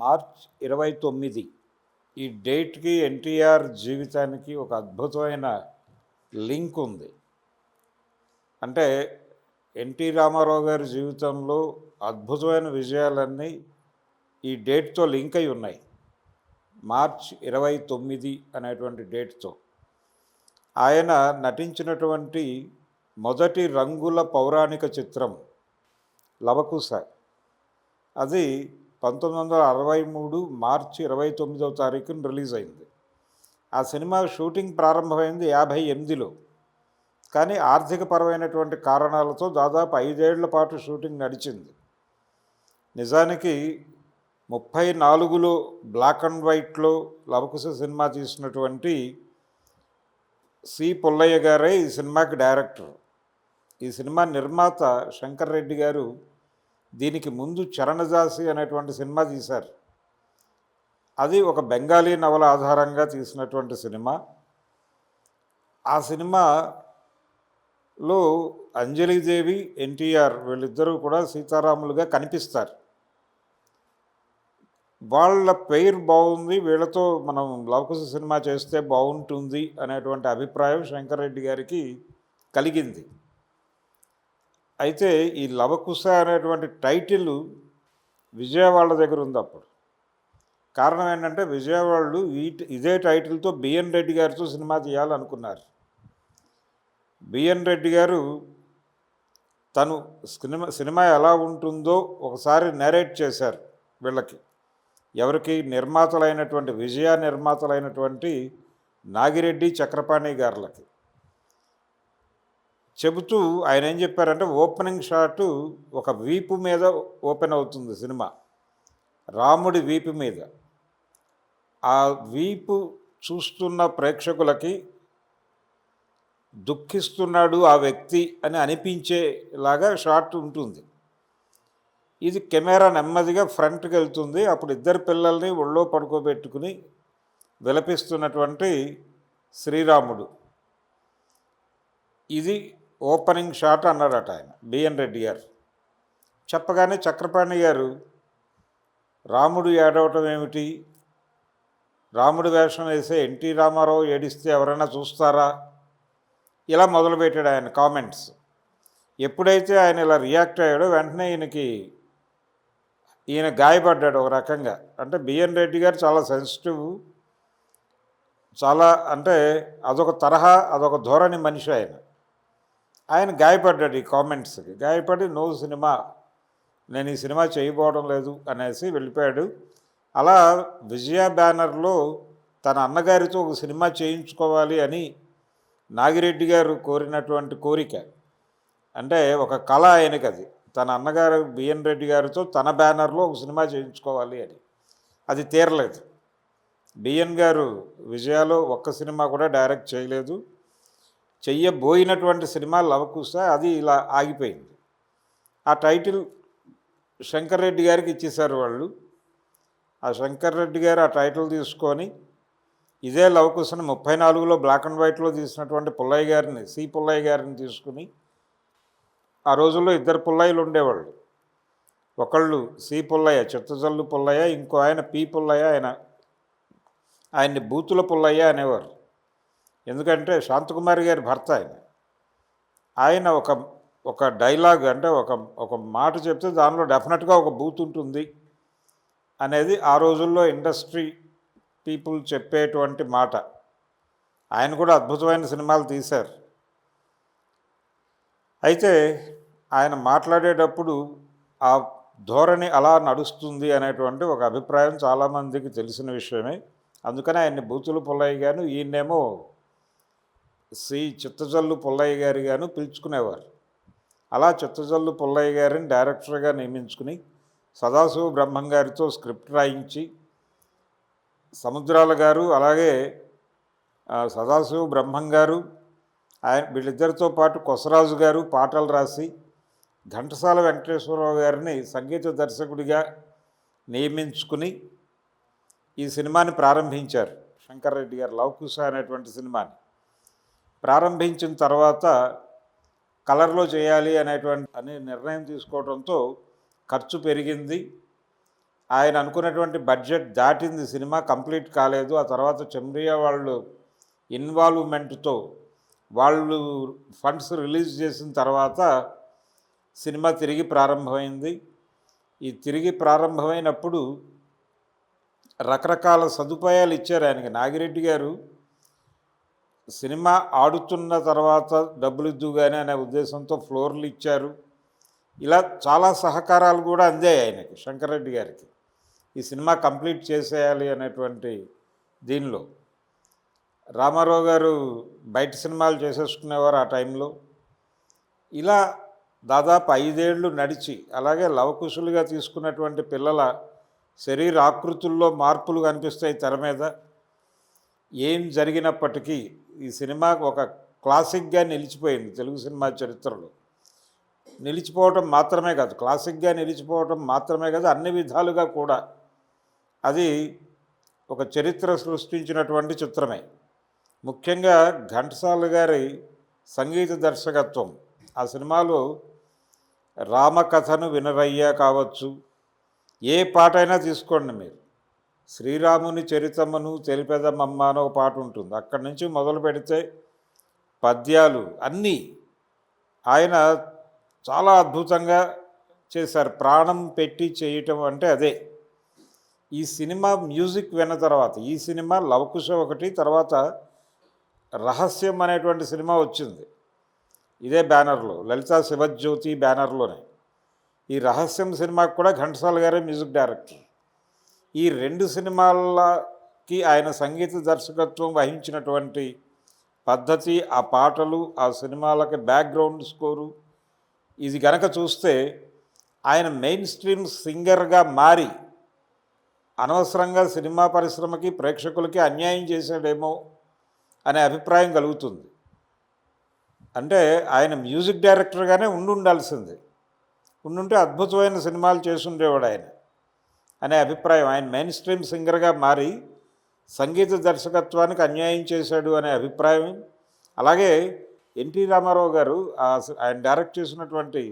March 29 ఈ డేట్కి ఎన్టీఆర్ జీవితానికి ఒక అద్భుతమైన లింక్ ఉంది. అంటే ఎన్టీ రామారావు గారి జీవితంలో అద్భుతమైన విజయాలన్నీ ఈ డేట్తో లింక్ అయి ఉన్నాయి. మార్చ్ 29 అనేటువంటి డేట్తో ఆయన నటించినటువంటి మొదటి రంగుల పౌరాణిక చిత్రం లవకుశ. అది 1963 మార్చి 29వ తారీఖున రిలీజ్ అయింది. ఆ సినిమా షూటింగ్ ప్రారంభమైంది 58లో. కానీ ఆర్థికపరమైనటువంటి కారణాలతో దాదాపు 5 ఏళ్ల పాటు షూటింగ్ నడిచింది. నిజానికి 34లో బ్లాక్ అండ్ వైట్లో లవకుశ సినిమా తీసినటువంటి సి పుల్లయ్య గారే ఈ సినిమాకి డైరెక్టర్. ఈ సినిమా నిర్మాత శంకర్ రెడ్డి గారు దీనికి ముందు చరణదాసి అనేటువంటి సినిమా తీశారు. అది ఒక బెంగాలీ నవల ఆధారంగా తీసినటువంటి సినిమా. ఆ సినిమాలో అంజలిదేవి, ఎన్టీఆర్ వీళ్ళిద్దరూ కూడా సీతారాములుగా కనిపిస్తారు. వాళ్ళ పేరు బాగుంది, వీళ్ళతో మనం లవకుశ సినిమా చేస్తే బాగుంటుంది అనేటువంటి అభిప్రాయం శంకర్ రెడ్డి గారికి కలిగింది. అయితే ఈ లవకుశ అనేటువంటి టైటిల్ విజయవాడ దగ్గర ఉంది అప్పుడు. కారణం ఏంటంటే విజయవాడలు ఇదే టైటిల్తో బిఎన్ రెడ్డి గారితో సినిమా తీయాలనుకున్నారు. బిఎన్ రెడ్డి గారు తను సినిమా ఎలా ఉంటుందో ఒకసారి నేరేట్ చేశారు వీళ్ళకి. ఎవరికి? నిర్మాతలైనటువంటి నిర్మాతలైనటువంటి నాగిరెడ్డి, చక్రపాణి గారులకి చెబుతూ ఆయన ఏం చెప్పారంటే, ఓపెనింగ్ షాటు ఒక వీపు మీద ఓపెన్ అవుతుంది సినిమా, రాముడి వీపు మీద. ఆ వీపు చూస్తున్న ప్రేక్షకులకి దుఃఖిస్తున్నాడు ఆ వ్యక్తి అని అనిపించేలాగా షాట్ ఉంటుంది. ఇది కెమెరా నెమ్మదిగా ఫ్రంట్కి వెళ్తుంది. అప్పుడు ఇద్దరు పిల్లల్ని ఒళ్ళో పడుకోబెట్టుకుని విలపిస్తున్నటువంటి శ్రీరాముడు. ఇది ఓపెనింగ్ షాట్ అన్నాడట ఆయన, బిఎన్ రెడ్డి గారు. చెప్పగానే చక్రపాణి గారు, రాముడు ఏడవటం ఏమిటి, రాముడు వేషం వేసే ఎన్టీ రామారావు ఏడిస్తే ఎవరైనా చూస్తారా, ఇలా మొదలుపెట్టాడు ఆయన కామెంట్స్. ఎప్పుడైతే ఆయన ఇలా రియాక్ట్ అయ్యాడో వెంటనే ఈయన గాయపడ్డాడు ఒక రకంగా. అంటే బిఎన్ రెడ్డి గారు చాలా సెన్సిటివ్, చాలా అంటే అదొక తరహా, అదొక ధోరణి మనిషి ఆయన గాయపడ్డాడు ఈ కామెంట్స్కి. గాయపడి నో సినిమా, నేను ఈ సినిమా చేయబోవడం లేదు అనేసి వెళ్ళిపోయాడు. అలా విజయ బ్యానర్లో తన అన్నగారితో ఒక సినిమా చేయించుకోవాలి అని నాగిరెడ్డి గారు కోరినటువంటి కోరిక, అంటే ఒక కళ ఆయనకి అది. తన అన్నగారు బిఎన్ రెడ్డి గారితో తన బ్యానర్లో ఒక సినిమా చేయించుకోవాలి అని. అది తీరలేదు. బిఎన్ గారు విజయాలో ఒక్క సినిమా కూడా డైరెక్ట్ చేయలేదు. చెయ్యబోయినటువంటి సినిమా లవకుశ, అది ఇలా ఆగిపోయింది. ఆ టైటిల్ శంకర్ రెడ్డి గారికి ఇచ్చేశారు వాళ్ళు. ఆ శంకర్ రెడ్డి గారు ఆ టైటిల్ తీసుకొని ఇదే లవకుశని 34లో బ్లాక్ అండ్ వైట్లో తీసినటువంటి పుల్లయ్య గారిని, సి పుల్లయ్య గారిని తీసుకుని, ఆ రోజుల్లో ఇద్దరు పుల్లయ్యలు ఉండేవాళ్ళు. ఒకళ్ళు సి పుల్లయ్య, చిత్తజల్లు పుల్లయ్య, ఇంకో ఆయన పి పుల్లయ్య. ఆయన్ని బూతుల పుల్లయ్య అనేవారు. ఎందుకంటే శాంతకుమారి గారి భర్త ఆయన ఒక డైలాగ్, అంటే ఒక మాట చెప్తే దానిలో డెఫినెట్గా ఒక బూత్ ఉంటుంది అనేది ఆ రోజుల్లో ఇండస్ట్రీ పీపుల్ చెప్పేటువంటి మాట. ఆయన కూడా అద్భుతమైన సినిమాలు తీశారు. అయితే ఆయన మాట్లాడేటప్పుడు ఆ ధోరణి అలా నడుస్తుంది అనేటువంటి ఒక అభిప్రాయం చాలామందికి తెలిసిన విషయమే. అందుకని ఆయన్ని బూతుల పుల్లయ్య గాను, ఈయన్నేమో సి చిత్తజల్లు పుల్లయ్య గారి గాను పిలుచుకునేవారు. అలా చిత్తజల్లు పుల్లయ్య గారిని డైరెక్టర్గా నియమించుకుని సదాశివ బ్రహ్మం గారితో స్క్రిప్ట్ రాయించి, సముద్రాల గారు అలాగే సదాశివ బ్రహ్మం గారు వీళ్ళిద్దరితో పాటు కొసరాజు గారు పాటలు రాసి, ఘంటసాల వెంకటేశ్వరరావు గారిని సంగీత దర్శకుడిగా నియమించుకుని ఈ సినిమాని ప్రారంభించారు. శంకర్ రెడ్డి గారు లవకుశ అనేటువంటి సినిమాని ప్రారంభించిన తర్వాత కలర్లో చేయాలి అనే నిర్ణయం తీసుకోవడంతో ఖర్చు పెరిగింది. ఆయన అనుకున్నటువంటి బడ్జెట్ దాటింది, సినిమా కంప్లీట్ కాలేదు. ఆ తర్వాత చెమ్రియా వాళ్ళు ఇన్వాల్వ్మెంట్తో వాళ్ళు ఫండ్స్ రిలీజ్ చేసిన తర్వాత సినిమా తిరిగి ప్రారంభమైంది. ఈ తిరిగి ప్రారంభమైనప్పుడు రకరకాల సదుపాయాలు ఇచ్చారు ఆయనకి. నాగిరెడ్డి గారు సినిమా ఆడుతున్న తర్వాత డబ్బులు ఇద్దుగానే అనే ఉద్దేశంతో ఫ్లోర్లు ఇచ్చారు. ఇలా చాలా సహకారాలు కూడా అందాయి ఆయనకి, శంకర్రెడ్డి గారికి, ఈ సినిమా కంప్లీట్ చేసేయాలి అనేటువంటి దీనిలో. రామారావు గారు బయట సినిమాలు చేసేసుకునేవారు ఆ టైంలో. ఇలా దాదాపు 5 ఏళ్ళు నడిచి, అలాగే లవకుశులుగా తీసుకున్నటువంటి పిల్లల శరీర ఆకృతుల్లో మార్పులు కనిపిస్తాయి తెర మీద. ఏం జరిగినప్పటికీ ఈ సినిమా ఒక క్లాసిక్గా నిలిచిపోయింది తెలుగు సినిమా చరిత్రలో. నిలిచిపోవటం మాత్రమే కాదు, క్లాసిక్గా నిలిచిపోవటం మాత్రమే కాదు, అన్ని విధాలుగా కూడా అది ఒక చరిత్ర సృష్టించినటువంటి చిత్రమే. ముఖ్యంగా ఘంటసాల గారి సంగీత దర్శకత్వం. ఆ సినిమాలో రామకథను వినరయ్యా కావచ్చు, ఏ పాటైనా తీసుకోండి మీరు, శ్రీరాముని చరితమును తెలిపెదమమ్మ అని ఒక పాట ఉంటుంది. అక్కడి నుంచి మొదలు పెడితే పద్యాలు అన్నీ ఆయన చాలా అద్భుతంగా చేశారు. ప్రాణం పెట్టి చేయటం అంటే అదే. ఈ సినిమా మ్యూజిక్ విన్న తర్వాత, ఈ సినిమా లవకుశ ఒకటి, తర్వాత రహస్యం అనేటువంటి సినిమా వచ్చింది ఇదే బ్యానర్లో, లలితా శివజ్యోతి బ్యానర్లోనే. ఈ రహస్యం సినిమాకి కూడా ఘంటసాల గారే మ్యూజిక్ డైరెక్టర్. ఈ 2 సినిమాలకి ఆయన సంగీత దర్శకత్వం వహించినటువంటి పద్ధతి, ఆ పాటలు, ఆ సినిమాలకి బ్యాక్గ్రౌండ్ స్కోరు, ఇది గనక చూస్తే ఆయన మెయిన్ స్ట్రీమ్ సింగర్గా మారి అనవసరంగా సినిమా పరిశ్రమకి, ప్రేక్షకులకి అన్యాయం చేశాడేమో అనే అభిప్రాయం కలుగుతుంది. అంటే ఆయన మ్యూజిక్ డైరెక్టర్గానే ఉండాల్సింది, ఉండుంటే అద్భుతమైన సినిమాలు చేసుండేవాడు ఆయన అనే అభిప్రాయం. ఆయన మెయిన్ స్ట్రీమ్ సింగర్గా మారి సంగీత దర్శకత్వానికి అన్యాయం చేశాడు అనే అభిప్రాయం. అలాగే ఎన్టీ రామారావు గారు ఆయన డైరెక్ట్ చేసినటువంటి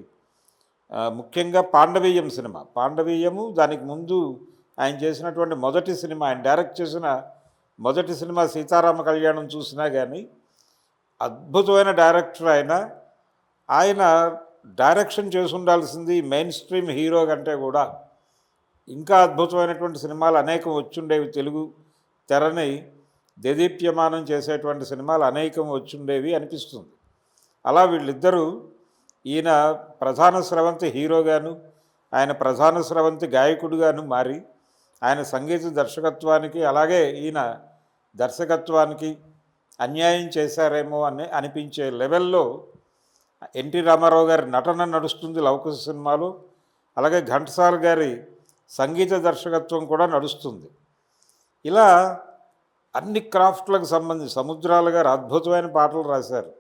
ముఖ్యంగా పాండవీయం సినిమా, పాండవీయము, దానికి ముందు ఆయన చేసినటువంటి మొదటి సినిమా, ఆయన డైరెక్ట్ చేసిన మొదటి సినిమా సీతారామ కళ్యాణం చూసినా కానీ అద్భుతమైన డైరెక్టర్ ఆయన. ఆయన డైరెక్షన్ చేసి ఉండాల్సింది మెయిన్ స్ట్రీమ్ హీరో కంటే కూడా ఇంకా అద్భుతమైనటువంటి సినిమాలు అనేకం వచ్చుండేవి. తెలుగు తెరని దేదీప్యమానం చేసేటువంటి సినిమాలు అనేకం వచ్చుండేవి అనిపిస్తుంది. అలా వీళ్ళిద్దరూ, ఈయన ప్రధాన స్రవంతి హీరోగాను, ఆయన ప్రధాన స్రవంతి గాయకుడుగాను మారి ఆయన సంగీత దర్శకత్వానికి, అలాగే ఈయన దర్శకత్వానికి అన్యాయం చేశారేమో అని అనిపించే లెవెల్లో ఎన్టీ రామారావు గారి నటన నడుస్తుంది లవకుశ సినిమాలో. అలాగే ఘంటసాల గారి సంగీత దర్శకత్వం కూడా నడుస్తుంది. ఇలా అన్ని క్రాఫ్ట్లకు సంబంధించి సముద్రాల గారు అద్భుతమైన పాటలు రాశారు.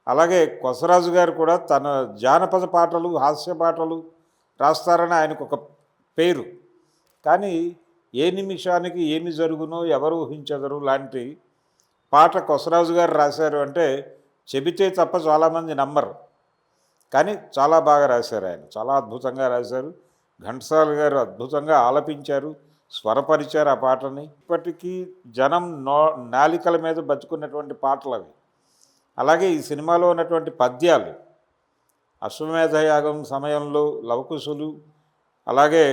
అలాగే కొసరాజు గారు కూడా తన జానపద పాటలు, హాస్య పాటలు రాస్తారని ఆయనకు ఒక పేరు. కానీ ఏ నిమిషానికి ఏమి జరుగునో ఎవరు ఊహించెదరు లాంటి పాట కొసరాజు గారు రాశారు అంటే చెబితే తప్ప చాలామంది నమ్మరు. కానీ చాలా బాగా రాశారు ఆయన, చాలా అద్భుతంగా రాశారు. ఘంటసాల గారు అద్భుతంగా ఆలపించారు, స్వరపరిచారు ఆ పాటని. ఇప్పటికీ జనం నాలికల మీద బతుకున్నటువంటి పాటలు అవి. అలాగే ఈ సినిమాలో ఉన్నటువంటి పద్యాలు, అశ్వమేధయాగం సమయంలో లవకుశులు, అలాగే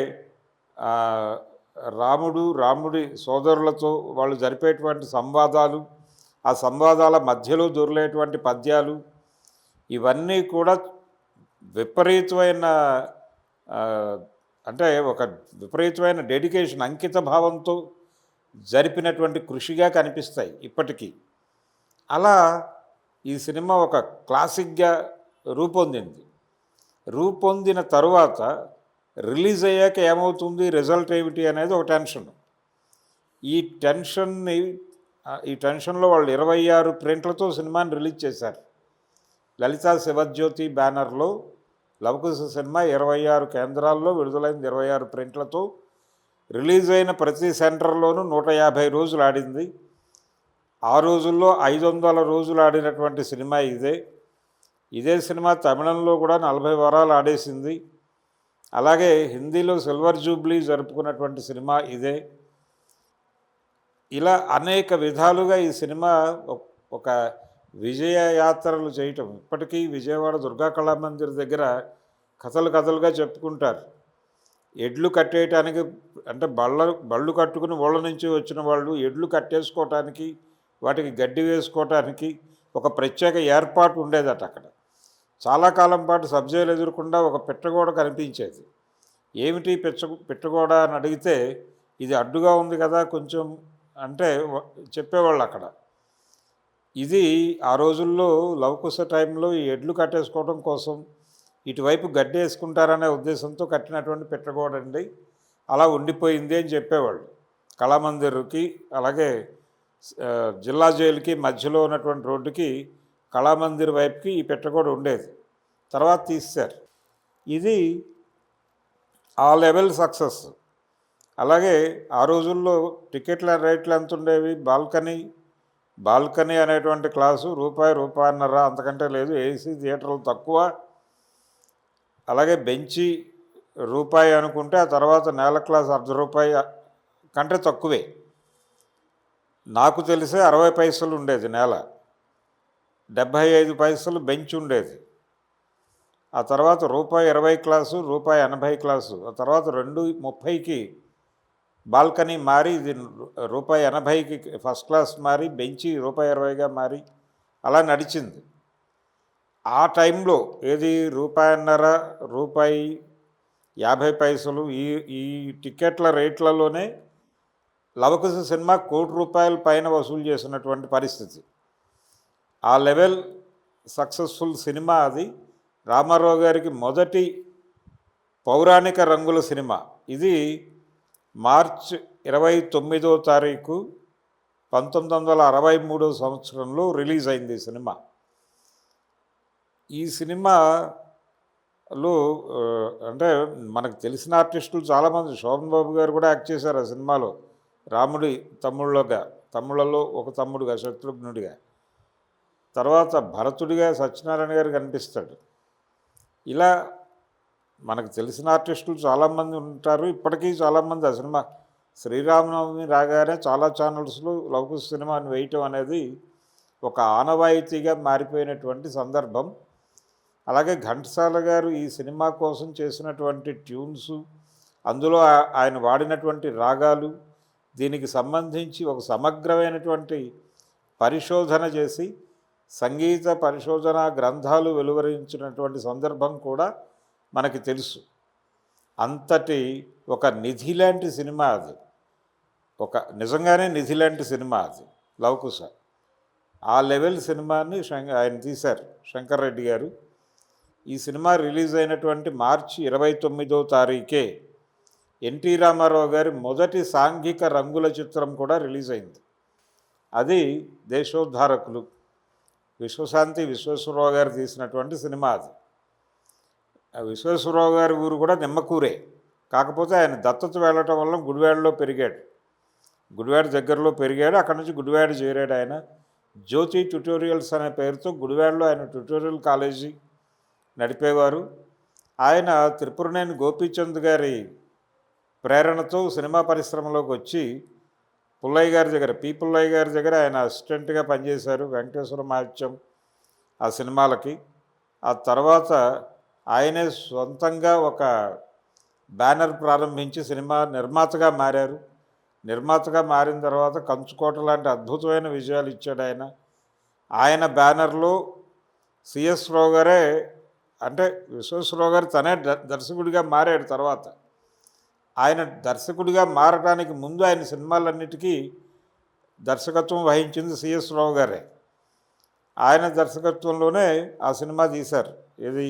రాముడి సోదరులతో వాళ్ళు జరిపేటువంటి సంవాదాలు, ఆ సంవాదాల మధ్యలో దొరికేటువంటి పద్యాలు, ఇవన్నీ కూడా విపరీతమైన అంటే ఒక విపరీతమైన డెడికేషన్, అంకిత భావంతో జరిపినటువంటి కృషిగా కనిపిస్తాయి ఇప్పటికీ. అలా ఈ సినిమా ఒక క్లాసిక్గా రూపొందిన తరువాత రిలీజ్ అయ్యాక ఏమవుతుంది, రిజల్ట్ ఏమిటి అనేది ఒక టెన్షన్. ఈ టెన్షన్లో వాళ్ళు 26 ప్రింట్లతో సినిమాని రిలీజ్ చేశారు. లలితా శివజ్యోతి బ్యానర్లో లవకుశ సినిమా 26 కేంద్రాల్లో విడుదలైంది. 26 ప్రింట్లతో రిలీజ్ అయిన ప్రతి సెంటర్లోనూ 150 రోజులు ఆడింది. ఆ రోజుల్లో 500 రోజులు ఆడినటువంటి సినిమా ఇదే సినిమా తమిళంలో కూడా 40 వారాలు ఆడేసింది. అలాగే హిందీలో సిల్వర్ జూబ్లీ జరుపుకున్నటువంటి సినిమా ఇదే. ఇలా అనేక విధాలుగా ఈ సినిమా ఒక విజయ యాత్రలు చేయటం. ఇప్పటికీ విజయవాడ దుర్గా కళామందిర్ దగ్గర కథలు కథలుగా చెప్పుకుంటారు. ఎడ్లు కట్టేయటానికి, అంటే బళ్ళు కట్టుకుని ఊళ్ళ నుంచి వచ్చిన వాళ్ళు ఎడ్లు కట్టేసుకోవటానికి, వాటికి గడ్డి వేసుకోవటానికి ఒక ప్రత్యేక ఏర్పాటు ఉండేదట అక్కడ. చాలా కాలం పాటు సబ్జెక్టులు ఎదురకుండా ఒక పిట్టగోడ కనిపించేది. ఏమిటి పిట్టగోడ అని అడిగితే, ఇది అడ్డుగా ఉంది కదా కొంచెం అంటే చెప్పేవాళ్ళు అక్కడ. ఇది ఆ రోజుల్లో లవకుశ టైంలో ఈ ఎడ్లు కట్టేసుకోవడం కోసం ఇటువైపు గడ్డి వేసుకుంటారనే ఉద్దేశంతో కట్టినటువంటి పిట్టగోడండి, అలా ఉండిపోయింది అని చెప్పేవాళ్ళు. కళామందిర్కి అలాగే జిల్లా జైలుకి మధ్యలో ఉన్నటువంటి రోడ్డుకి కళామందిర్ వైపుకి ఈ పిట్టగోడ ఉండేది. తర్వాత తీశారు. ఇది ఆ లెవెల్ సక్సెస్. అలాగే ఆ రోజుల్లో టికెట్ల రేట్లు ఎంత ఉండేవి? బాల్కనీ అనేటువంటి క్లాసు రూపాయన్నర, అంతకంటే లేదు. ఏసీ థియేటర్లు తక్కువ. అలాగే బెంచి రూపాయి అనుకుంటే ఆ తర్వాత నేల క్లాస్ ₹1/2 కంటే తక్కువే. నాకు తెలిసే 60 పైసలు ఉండేది నేల, 75 పైసలు బెంచ్ ఉండేది. ఆ తర్వాత ₹1.20 క్లాసు, ₹1.80 క్లాసు. ఆ తర్వాత 2.30కి బాల్కనీ మారి ఇది ₹1.80కి ఫస్ట్ క్లాస్ మారి, బెంచి ₹1.20గా మారి అలా నడిచింది. ఆ టైంలో ఏది ₹1.50 ఈ టికెట్ల రేట్లలోనే లవకుశ సినిమా ₹1 కోటి పైన వసూలు చేసినటువంటి పరిస్థితి. ఆ లెవెల్ సక్సెస్ఫుల్ సినిమా అది. రామారావు గారికి మొదటి పౌరాణిక రంగుల సినిమా ఇది. మార్చ్ 29వ తారీఖు 1963 సంవత్సరంలో రిలీజ్ అయింది ఈ సినిమా. ఈ సినిమాలో అంటే మనకు తెలిసిన ఆర్టిస్టులు చాలామంది, శోభన్ బాబు గారు కూడా యాక్ట్ చేశారు ఆ సినిమాలో. రాముడి తమ్ముళ్ళలో ఒక తమ్ముడుగా, శత్రుఘ్నుడిగా. తర్వాత భరతుడిగా సత్యనారాయణ గారు కనిపిస్తాడు. ఇలా మనకు తెలిసిన ఆర్టిస్టులు చాలామంది ఉంటారు. ఇప్పటికీ చాలామంది ఆ సినిమా శ్రీరామనవమి రాగానే చాలా ఛానల్స్లో లవకుశ సినిమాని వేయటం అనేది ఒక ఆనవాయితీగా మారిపోయినటువంటి సందర్భం. అలాగే ఘంటసాల గారు ఈ సినిమా కోసం చేసినటువంటి ట్యూన్స్, అందులో ఆయన వాడినటువంటి రాగాలు, దీనికి సంబంధించి ఒక సమగ్రమైనటువంటి పరిశోధన చేసి సంగీత పరిశోధన గ్రంథాలు వెలువరించినటువంటి సందర్భం కూడా మనకి తెలుసు. అంతటి ఒక నిధి లాంటి సినిమా అది, ఒక నిజంగానే నిధి లాంటి సినిమా అది లవకుశ. ఆ లెవెల్ సినిమాని ఆయన తీశారు, శంకర్ రెడ్డి గారు. ఈ సినిమా రిలీజ్ అయినటువంటి మార్చి 29వ తారీఖే ఎన్టీ రామారావు గారి మొదటి సాంఘిక రంగుల చిత్రం కూడా రిలీజ్ అయింది. అది దేశోద్ధారకులు, విశ్వశాంతి విశ్వేశ్వరరావు గారు తీసినటువంటి సినిమా అది. విశ్వేశ్వరరావు గారి ఊరు కూడా నిమ్మకూరే. కాకపోతే ఆయన దత్తత వెళ్ళటం వల్ల గుడివాడలో పెరిగాడు. గుడివాడ దగ్గరలో పెరిగాడు. అక్కడి నుంచి గుడివాడ చేరాడు ఆయన. జ్యోతి ట్యుటోరియల్స్ అనే పేరుతో గుడివాడలో ఆయన ట్యుటోరియల్ కాలేజీ నడిపేవారు. ఆయన త్రిపురనేని గోపీచంద్ గారి ప్రేరణతో సినిమా పరిశ్రమలోకి వచ్చి పుల్లయ్య గారి దగ్గర ఆయన అసిస్టెంట్గా పనిచేశారు. వెంకటేశ్వర మహత్యం ఆ సినిమాలకి. ఆ తర్వాత ఆయనే సొంతంగా ఒక బ్యానర్ ప్రారంభించి సినిమా నిర్మాతగా మారారు. నిర్మాతగా మారిన తర్వాత కంచుకోట లాంటి అద్భుతమైన విజయాలు ఇచ్చాడు ఆయన. ఆయన బ్యానర్లో సిఎస్ రావు గారే, అంటే విశ్వేశ్వరరావు గారు తనే దర్శకుడిగా మారాడు. తర్వాత ఆయన దర్శకుడిగా మారడానికి ముందు ఆయన సినిమాలన్నిటికీ దర్శకత్వం వహించింది సిఎస్ రావు గారే. ఆయన దర్శకత్వంలోనే ఆ సినిమా తీశారు. ఇది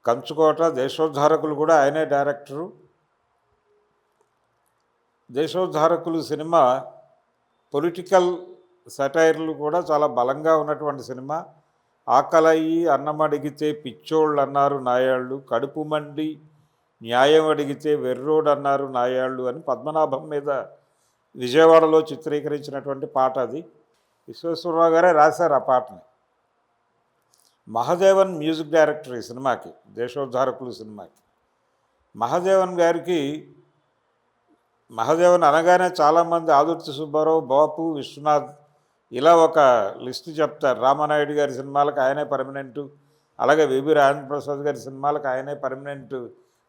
కంచుకోట. దేశోద్ధారకులు కూడా ఆయనే డైరెక్టరు. దేశోద్ధారకులు సినిమా పొలిటికల్ సెటైర్లు కూడా చాలా బలంగా ఉన్నటువంటి సినిమా. ఆకలయ్యి అన్నం అడిగితే పిచ్చోళ్ళు అన్నారు నాయాళ్ళు, కడుపు మండి న్యాయం అడిగితే వెర్రోడు అన్నారు నాయాళ్ళు అని పద్మనాభం మీద విజయవాడలో చిత్రీకరించినటువంటి పాట అది. విశ్వేశ్వరరావు గారే రాశారు ఆ పాటని. మహాదేవన్ మ్యూజిక్ డైరెక్టర్ ఈ సినిమాకి, దేశోద్ధారకులు సినిమాకి. మహాదేవన్ గారికి, మహాదేవన్ అనగానే చాలామంది ఆదుర్తి సుబ్బారావు, బాపు, విశ్వనాథ్ ఇలా ఒక లిస్టు చెప్తారు. రామానాయుడు గారి సినిమాలకు ఆయనే పర్మనెంటు, అలాగే విబి రాజేంద్ర ప్రసాద్ గారి సినిమాలకు ఆయనే పర్మనెంట్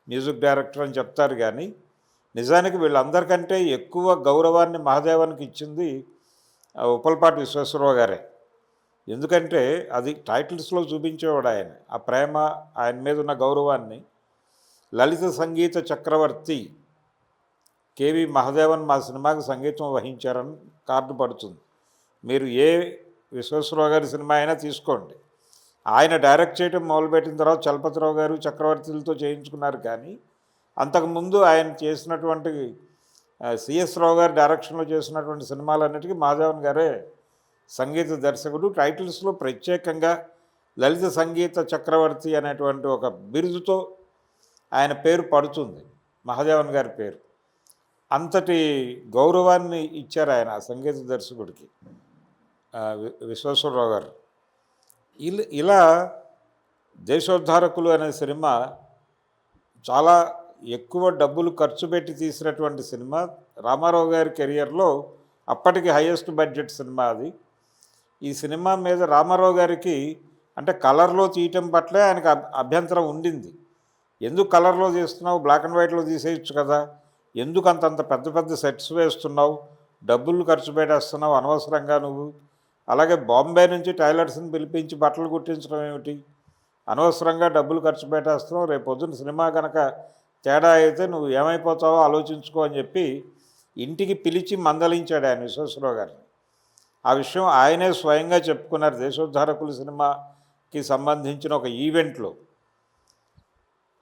మ్యూజిక్ డైరెక్టర్ అని చెప్తారు. కానీ నిజానికి వీళ్ళందరికంటే ఎక్కువ గౌరవాన్ని మహాదేవన్కి ఇచ్చింది ఉప్పలపాటి విశ్వేశ్వరరావు గారే. ఎందుకంటే అది టైటిల్స్లో చూపించేవాడు ఆయన, ఆ ప్రేమ, ఆయన మీద ఉన్న గౌరవాన్ని. లలిత సంగీత చక్రవర్తి కేవి మహాదేవన్ మా సినిమాకి సంగీతం వహించారని కార్డు పడుతుంది. మీరు ఏ విశ్వేశ్వరరావు గారి సినిమా అయినా తీసుకోండి, ఆయన డైరెక్ట్ చేయడం మొదలుపెట్టిన తర్వాత చలపతిరావు గారు చక్రవర్తులతో చేయించుకున్నారు. కానీ అంతకుముందు ఆయన చేసినటువంటి సిఎస్ రావు గారు డైరెక్షన్లో చేసినటువంటి సినిమాలన్నిటికీ మహాదేవన్ గారే సంగీత దర్శకుడు. టైటిల్స్లో ప్రత్యేకంగా లలిత సంగీత చక్రవర్తి అనేటువంటి ఒక బిరుదుతో ఆయన పేరు పడుతుంది, మహాదేవన్ గారి పేరు. అంతటి గౌరవాన్ని ఇచ్చారు ఆయన ఆ సంగీత దర్శకుడికి, విశ్వేశ్వరరావు గారు. ఇలా దేశోద్ధారకులు అనే సినిమా చాలా ఎక్కువ డబ్బులు ఖర్చు పెట్టి తీసినటువంటి సినిమా. రామారావు గారి కెరియర్లో అప్పటికి హైయెస్ట్ బడ్జెట్ సినిమా అది. ఈ సినిమా మీద రామారావు గారికి అంటే కలర్లో తీయటం పట్లే ఆయనకు అభ్యంతరం ఉండింది. ఎందుకు కలర్లో తీస్తున్నావు, బ్లాక్ అండ్ వైట్లో తీసేయచ్చు కదా, ఎందుకు అంతంత పెద్ద పెద్ద సెట్స్ వేస్తున్నావు, డబ్బులు ఖర్చు పెట్టేస్తున్నావు అనవసరంగా నువ్వు, అలాగే బాంబే నుంచి టైలర్స్ని పిలిపించి బట్టలు కుట్టించడం ఏమిటి, అనవసరంగా డబ్బులు ఖర్చు పెట్టేస్తున్నావు, రేపు పొద్దున్న సినిమా కనుక తేడా అయితే నువ్వు ఏమైపోతావో ఆలోచించుకో అని చెప్పి ఇంటికి పిలిచి మందలించాడు ఆయన విశ్వేశ్వరరావు గారిని. ఆ విషయం ఆయనే స్వయంగా చెప్పుకున్నారు దేశోద్ధారకులు సినిమాకి సంబంధించిన ఒక ఈవెంట్లో.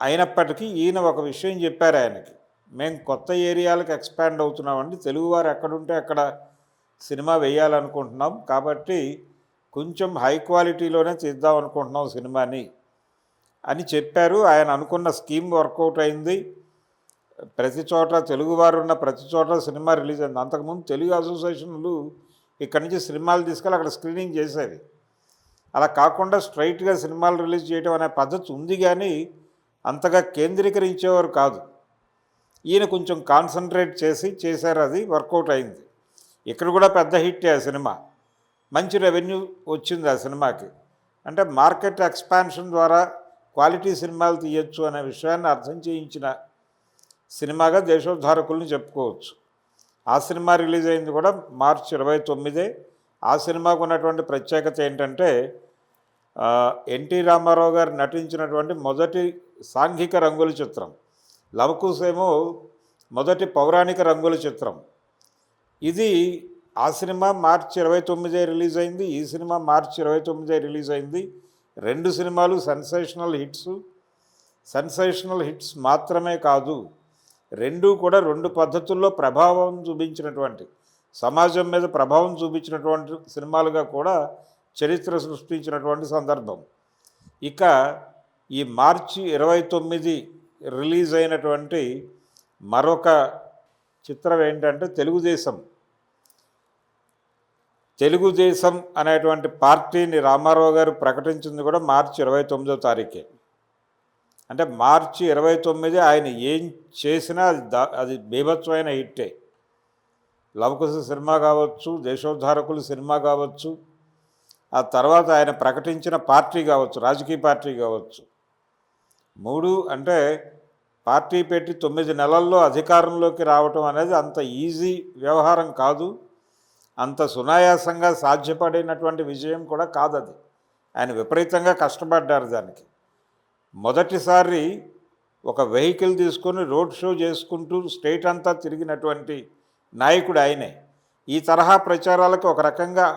అయినప్పటికీ ఈయన ఒక విషయం చెప్పారు ఆయనకి, మేము కొత్త ఏరియాలకు ఎక్స్పాండ్ అవుతున్నామండి, తెలుగువారు ఎక్కడుంటే అక్కడ సినిమా వేయాలనుకుంటున్నాం, కాబట్టి కొంచెం హై క్వాలిటీలోనే తీద్దాం అనుకుంటున్నాం సినిమాని అని చెప్పారు. ఆయన అనుకున్న స్కీమ్ వర్కౌట్ అయింది. ప్రతి చోట తెలుగువారు ఉన్న ప్రతి చోట సినిమా రిలీజ్ అయింది. అంతకుముందు తెలుగు అసోసియేషన్లు ఇక్కడి నుంచి సినిమాలు తీసుకెళ్ళి అక్కడ స్క్రీనింగ్ చేసేది. అలా కాకుండా స్ట్రైట్గా సినిమాలు రిలీజ్ చేయడం అనే పద్ధతి ఉంది, కానీ అంతగా కేంద్రీకరించేవారు కాదు. ఈయన కొంచెం కాన్సన్ట్రేట్ చేశారు, అది వర్కౌట్ అయింది. ఇక్కడ కూడా పెద్ద హిట్ ఆ సినిమా, మంచి రెవెన్యూ వచ్చింది ఆ సినిమాకి. అంటే మార్కెట్ ఎక్స్పాన్షన్ ద్వారా క్వాలిటీ సినిమాలు తీయచ్చు అనే విషయాన్ని అర్థం చేయించిన సినిమాగా దేశోద్ధారకుల్ని చెప్పుకోవచ్చు. ఆ సినిమా రిలీజ్ అయింది కూడా మార్చి 29. ఆ సినిమాకు ఉన్నటువంటి ప్రత్యేకత ఏంటంటే ఎన్టీ రామారావు గారు నటించినటువంటి మొదటి సాంఘిక రంగుల చిత్రం. లవకుశ ఏమో మొదటి పౌరాణిక రంగుల చిత్రం. ఇది ఆ సినిమా మార్చి 29 రిలీజ్ అయింది, ఈ సినిమా మార్చి 29 రిలీజ్ అయింది. రెండు సినిమాలు సెన్సేషనల్ హిట్స్. సెన్సేషనల్ హిట్స్ మాత్రమే కాదు, రెండూ కూడా రెండు పద్ధతుల్లో ప్రభావం చూపించినటువంటి, సమాజం మీద ప్రభావం చూపించినటువంటి సినిమాలుగా కూడా చరిత్ర సృష్టించినటువంటి సందర్భం. ఇక ఈ మార్చి 29 రిలీజ్ అయినటువంటి మరొక చిత్రం ఏంటంటే తెలుగుదేశం అనేటువంటి పార్టీని రామారావు గారు ప్రకటించింది కూడా మార్చి 29వ తారీఖే. అంటే మార్చి 29 ఆయన ఏం చేసినా అది బీభత్సమైన హిట్టే. లవకుశ సినిమా కావచ్చు, దేశోద్ధారకులు సినిమా కావచ్చు, ఆ తర్వాత ఆయన ప్రకటించిన పార్టీ కావచ్చు, రాజకీయ పార్టీ కావచ్చు, మూడు అంటే పార్టీ పెట్టి 9 నెలల్లో అధికారంలోకి రావటం అనేది అంత ఈజీ వ్యవహారం కాదు, అంత సునాయాసంగా సాధ్యపడినటువంటి విజయం కూడా కాదది. ఆయన విపరీతంగా కష్టపడ్డారు దానికి. మొదటిసారి ఒక వెహికల్ తీసుకొని రోడ్ షో చేసుకుంటూ స్టేట్ అంతా తిరిగినటువంటి నాయకుడు ఆయనే. ఈ తరహా ప్రచారాలకు ఒక రకంగా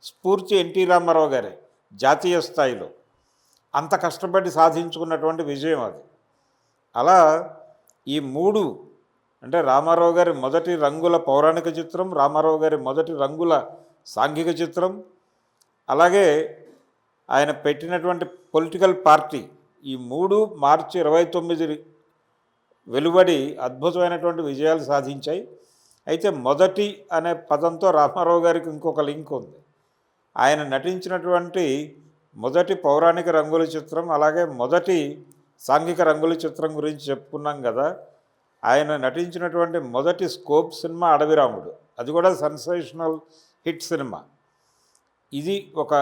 స్ఫూర్తి ఎన్టీ రామారావు గారే జాతీయ స్థాయిలో. అంత కష్టపడి సాధించుకున్నటువంటి విజయం అది. అలా ఈ మూడు అంటే రామారావు గారి మొదటి రంగుల పౌరాణిక చిత్రం, రామారావు గారి మొదటి రంగుల సాంఘిక చిత్రం, అలాగే ఆయన పెట్టినటువంటి పొలిటికల్ పార్టీ, ఈ మూడు మార్చి 29 వెలువడి అద్భుతమైనటువంటి విజయాలు సాధించాయి. అయితే మొదటి అనే పదంతో రామారావు గారికి ఇంకొక లింక్ ఉంది. ఆయన నటించినటువంటి మొదటి పౌరాణిక రంగుల చిత్రం, అలాగే మొదటి సాంఘిక రంగుల చిత్రం గురించి చెప్పుకున్నాం కదా. ఆయన నటించినటువంటి మొదటి స్కోప్ సినిమా అడవిరాముడు, అది కూడా సెన్సేషనల్ హిట్ సినిమా. ఇది ఒక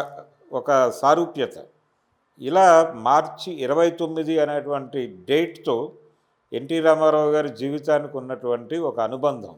ఒక సారూప్యత. ఇలా మార్చి 29 అనేటువంటి డేట్తో ఎన్టీ రామారావు గారి జీవితానికి ఉన్నటువంటి ఒక అనుబంధం.